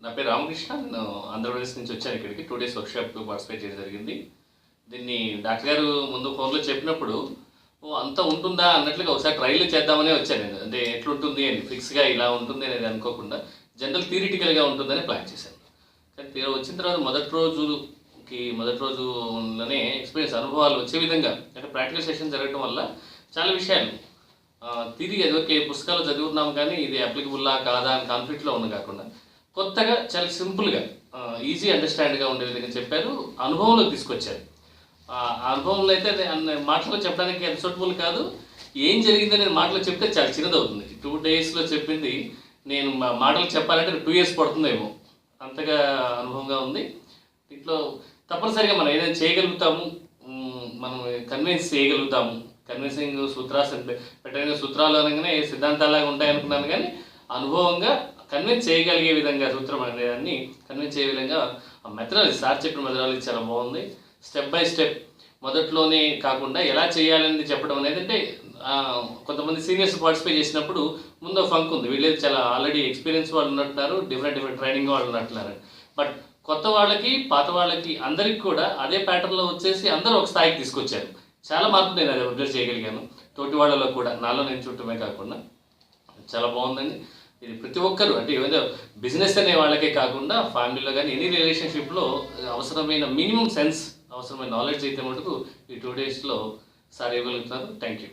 నా పేరు రామకృష్ణ. నేను ఆంధ్రప్రదేశ్ నుంచి వచ్చాను ఇక్కడికి. 2 days వర్క్షాప్ పార్టిసిపేట్ చేయడం జరిగింది. దీన్ని డాక్టర్ గారు ముందు ఫోన్లో చెప్పినప్పుడు అంత ఉంటుందా అన్నట్లుగా ఒకసారి ట్రైల్ చేద్దామనే వచ్చాను నేను. అంటే ఎట్లుంటుంది అని ఫిక్స్గా ఇలా ఉంటుంది అనేది అనుకోకుండా జనరల్ థియరిటికల్గా ఉంటుందని ప్లాన్ చేశాను. కానీ వచ్చిన తర్వాత మొదటి రోజులోనే ఎక్స్పీరియన్స్ అనుభవాలు వచ్చే విధంగా అంటే ప్రాక్టికల్ సెషన్ జరగడం వల్ల చాలా విషయాలు తిరిగి అదొకే పుస్తకాలు చదువుతున్నాం కానీ ఇది అప్లికబుల్లా కాదా అని కాన్ఫ్లిక్ట్లో ఉన్న కాకుండా కొత్తగా చాలా సింపుల్గా ఈజీ అండర్స్టాండ్గా ఉండే విధంగా చెప్పారు. అనుభవంలో తీసుకొచ్చారు. ఆ అనుభవంలో అయితే మాటలో చెప్పడానికి అది సూటబుల్ కాదు. ఏం జరిగిందని నేను మాటలో చెప్తే చాలా చిన్నదవుతుంది. 2 daysలో చెప్పింది నేను మాటలు చెప్పాలంటే 2 years పడుతుందేమో, అంతగా అనుభవంగా ఉంది. దీంట్లో తప్పనిసరిగా మనం ఏదైనా చేయగలుగుతాము, మనం కన్విన్స్ చేయగలుగుతాము. కన్విన్సింగ్ సూత్రాస్ అంటే పెట్టడానికి సూత్రాలు అనగానే సిద్ధాంతాలాగా ఉంటాయనుకున్నాను, కానీ అనుభవంగా కన్విన్స్ చేయగలిగే విధంగా సూత్రం అనేదాన్ని కన్విన్స్ చేయే విధంగా ఆ మెథడాలజీ సార్ చెప్పిన మెథడాలజీ చాలా బాగుంది. స్టెప్ బై స్టెప్ మొదట్లోనే కాకుండా ఎలా చేయాలని చెప్పడం అనేది, అంటే కొంతమంది సీనియర్స్ పార్టిసిపేట్ చేసినప్పుడు ముందు ఫంక్ ఉంది, వీళ్ళేది చాలా ఆల్రెడీ ఎక్స్పీరియన్స్ వాళ్ళు ఉన్నట్టున్నారు, డిఫరెంట్ ట్రైనింగ్ వాళ్ళు ఉన్నట్టున్నారు. బట్ కొత్త వాళ్ళకి పాత వాళ్ళకి అందరికి కూడా అదే ప్యాటర్న్లో వచ్చేసి అందరూ ఒక స్థాయికి తీసుకొచ్చారు. చాలా మార్పు నేను అది అబ్జర్వ్ చేయగలిగాను. తోటి వాళ్ళలో కూడా, నాలో నేను చూడటమే కాకుండా చాలా బాగుందండి. ఇది ప్రతి ఒక్కరు అంటే ఏదో బిజినెస్ అనే వాళ్ళకే కాకుండా ఫ్యామిలీలో కానీ ఎనీ రిలేషన్షిప్లో అవసరమైన మినిమం సెన్స్, అవసరమైన నాలెడ్జ్ అయితే మటుకు ఈ 2 daysలో సార్ ఇవ్వగలుగుతున్నారు. Thank you.